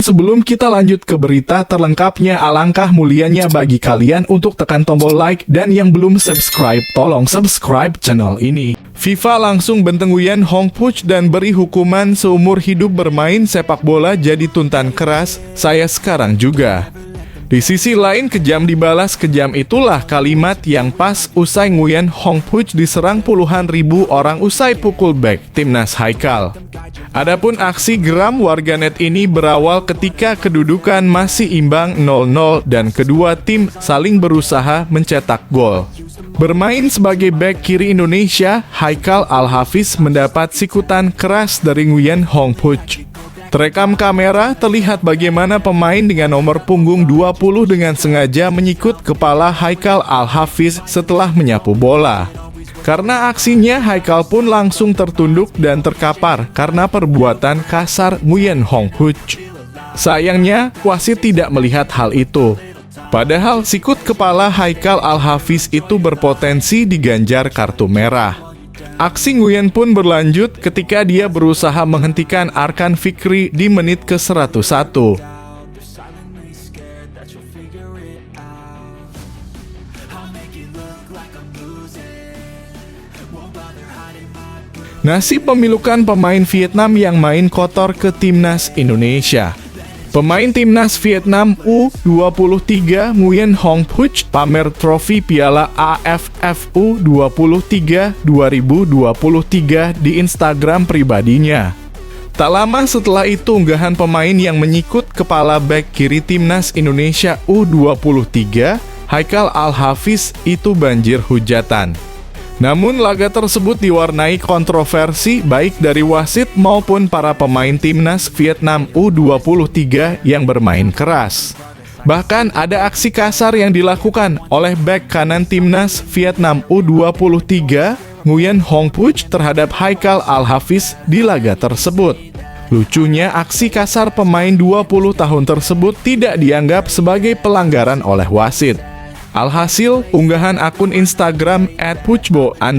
Sebelum kita lanjut ke berita terlengkapnya, alangkah mulianya bagi kalian untuk tekan tombol like, dan yang belum subscribe, tolong subscribe channel ini. FIFA langsung benteng Nguyen Hong Puch dan beri hukuman seumur hidup bermain sepak bola jadi tuntan keras, saya sekarang juga. Di sisi lain, kejam dibalas kejam, itulah kalimat yang pas usai Nguyen Hong Puch diserang puluhan ribu orang usai pukul back timnas Haikal. Adapun aksi geram warganet ini berawal ketika kedudukan masih imbang 0-0 dan kedua tim saling berusaha mencetak gol. Bermain sebagai bek kiri Indonesia, Haikal Al-Hafiz mendapat sikutan keras dari Nguyen Hong Puch. Terekam kamera terlihat bagaimana pemain dengan nomor punggung 20 dengan sengaja menyikut kepala Haikal Al-Hafiz setelah menyapu bola. Karena aksinya, Haikal pun langsung tertunduk dan terkapar karena perbuatan kasar Nguyen Hong Puch. Sayangnya, wasit tidak melihat hal itu. Padahal sikut kepala Haikal Al-Hafiz itu berpotensi diganjar kartu merah. Aksi Nguyen pun berlanjut ketika dia berusaha menghentikan Arkan Fikri di menit ke-101. Nasib memilukan pemain Vietnam yang main kotor ke timnas Indonesia. Pemain timnas Vietnam U23 Nguyen Hong Puch pamer trofi Piala AFF U23 2023 di Instagram pribadinya. Tak lama setelah itu, unggahan pemain yang menyikut kepala bek kiri timnas Indonesia U23, Haikal Al-Hafiz, itu banjir hujatan. Namun laga tersebut diwarnai kontroversi baik dari wasit maupun para pemain timnas Vietnam U23 yang bermain keras. Bahkan ada aksi kasar yang dilakukan oleh bek kanan timnas Vietnam U23 Nguyen Hong Puch terhadap Haikal Al-Hafiz di laga tersebut. Lucunya, aksi kasar pemain 20 tahun tersebut tidak dianggap sebagai pelanggaran oleh wasit. Alhasil, unggahan akun Instagram @puchbo_21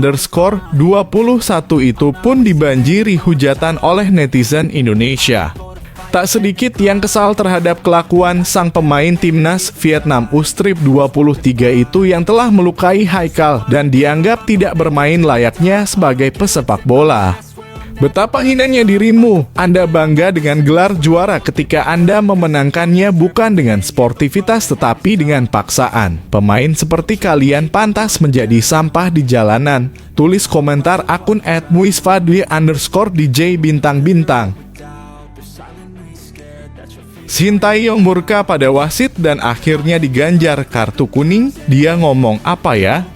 itu pun dibanjiri hujatan oleh netizen Indonesia. Tak sedikit yang kesal terhadap kelakuan sang pemain timnas Vietnam U23 itu yang telah melukai Haikal dan dianggap tidak bermain layaknya sebagai pesepak bola. Betapa hinanya dirimu, Anda bangga dengan gelar juara ketika Anda memenangkannya bukan dengan sportivitas tetapi dengan paksaan. Pemain seperti kalian pantas menjadi sampah di jalanan. Tulis komentar akun @muisfadli_dj bintang-bintang. Shin Tae-yong murka pada wasit dan akhirnya diganjar kartu kuning. Dia ngomong apa ya?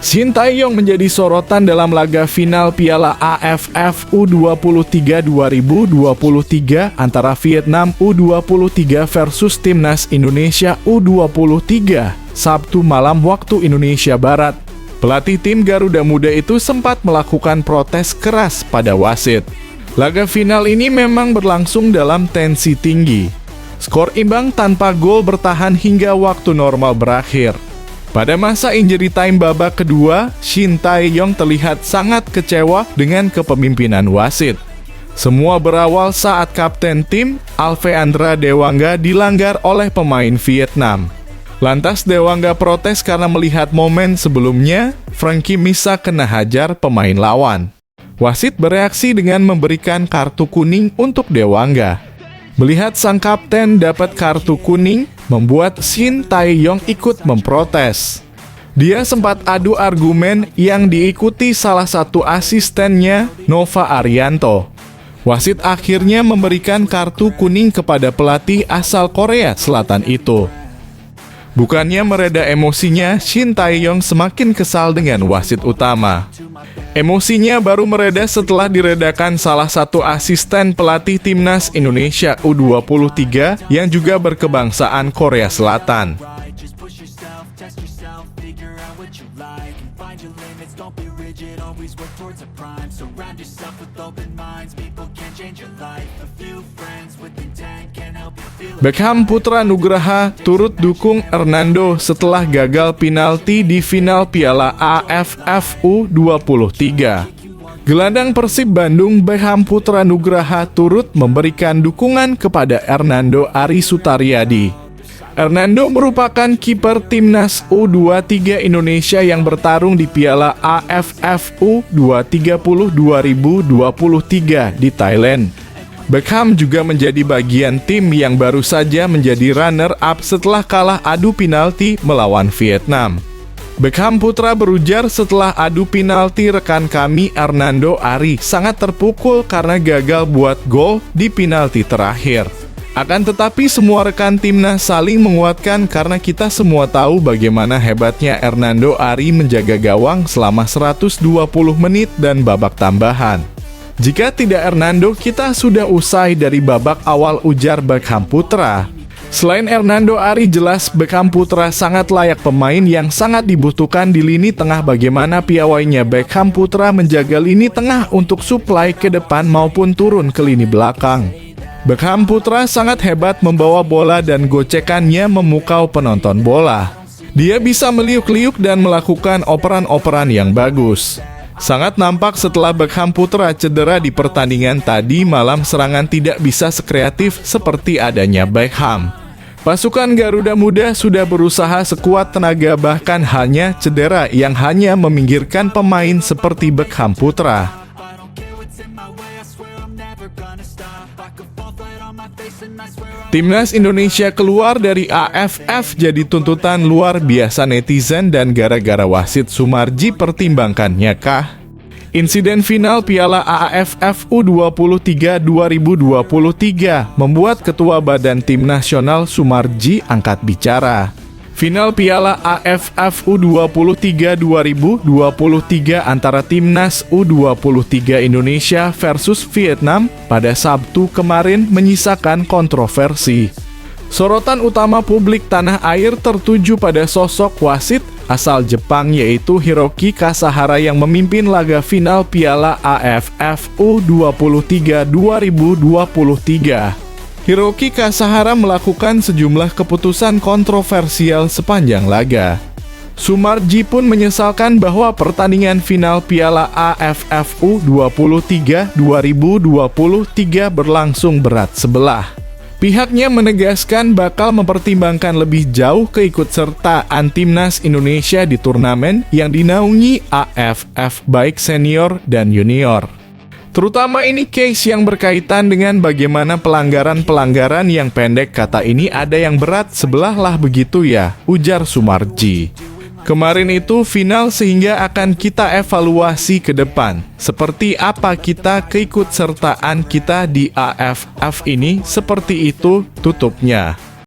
Shin Tae-yong menjadi sorotan dalam laga final Piala AFF U23 2023 antara Vietnam U23 versus Timnas Indonesia U23, Sabtu malam waktu Indonesia Barat. Pelatih tim Garuda Muda itu sempat melakukan protes keras pada wasit. Laga final ini memang berlangsung dalam tensi tinggi. Skor imbang tanpa gol bertahan hingga waktu normal berakhir. Pada masa injury time babak kedua, Shin Tae-yong terlihat sangat kecewa dengan kepemimpinan wasit. Semua berawal saat kapten tim, Alveandra Dewangga, dilanggar oleh pemain Vietnam. Lantas Dewangga protes karena melihat momen sebelumnya, Frankie Misa kena hajar pemain lawan. Wasit bereaksi dengan memberikan kartu kuning untuk Dewangga. Melihat sang kapten dapat kartu kuning, membuat Shin Tae-yong ikut memprotes. Dia sempat adu argumen yang diikuti salah satu asistennya, Nova Arianto. Wasit akhirnya memberikan kartu kuning kepada pelatih asal Korea Selatan itu. Bukannya mereda emosinya, Shin Tae-yong semakin kesal dengan wasit utama. Emosinya baru mereda setelah diredakan salah satu asisten pelatih timnas Indonesia U23 yang juga berkebangsaan Korea Selatan. Beckham putra Nugraha turut dukung Hernando setelah gagal penalti di final Piala AFF U23. Gelandang Persib Bandung Beckham Putra Nugraha turut memberikan dukungan kepada Hernando Ari Sutariadi. Hernando merupakan kiper timnas U23 Indonesia yang bertarung di Piala AFF U230 2023 di Thailand. Beckham juga menjadi bagian tim yang baru saja menjadi runner-up setelah kalah adu penalti melawan Vietnam. Beckham Putra berujar setelah adu penalti, rekan kami Hernando Ari sangat terpukul karena gagal buat gol di penalti terakhir. Akan tetapi semua rekan timnas saling menguatkan karena kita semua tahu bagaimana hebatnya Hernando Ari menjaga gawang selama 120 menit dan babak tambahan. Jika tidak Hernando, kita sudah usai dari babak awal, ujar Beckham Putra. Selain Hernando Ari, jelas Beckham Putra sangat layak pemain yang sangat dibutuhkan di lini tengah. Bagaimana piawainya Beckham Putra menjaga lini tengah untuk suplai ke depan maupun turun ke lini belakang. Beckham Putra sangat hebat membawa bola dan gocekannya memukau penonton bola. Dia bisa meliuk-liuk dan melakukan operan-operan yang bagus. Sangat nampak setelah Beckham Putra cedera di pertandingan tadi malam, serangan tidak bisa sekreatif seperti adanya Beckham. Pasukan Garuda Muda sudah berusaha sekuat tenaga, bahkan hanya cedera yang hanya meminggirkan pemain seperti Beckham Putra. Timnas Indonesia keluar dari AFF jadi tuntutan luar biasa netizen, dan gara-gara wasit Sumarji pertimbangkannya kah? Insiden final Piala AFF U23 2023 membuat Ketua Badan Tim Nasional Sumarji angkat bicara. Final Piala AFF U23 2023 antara Timnas U23 Indonesia versus Vietnam pada Sabtu kemarin menyisakan kontroversi. Sorotan utama publik tanah air tertuju pada sosok wasit asal Jepang, yaitu Hiroki Kasahara yang memimpin laga final Piala AFF U23 2023. Hiroki Kasahara melakukan sejumlah keputusan kontroversial sepanjang laga. Sumarji pun menyesalkan bahwa pertandingan final Piala AFF U23 2023 berlangsung berat sebelah. Pihaknya menegaskan bakal mempertimbangkan lebih jauh keikutsertaan Timnas Indonesia di turnamen yang dinaungi AFF baik senior dan junior. Terutama ini case yang berkaitan dengan bagaimana pelanggaran-pelanggaran yang pendek, kata ini ada yang berat sebelah lah begitu ya, ujar Sumarji. Kemarin itu final sehingga akan kita evaluasi ke depan. Seperti apa kita keikutsertaan kita di AFF ini, seperti itu tutupnya.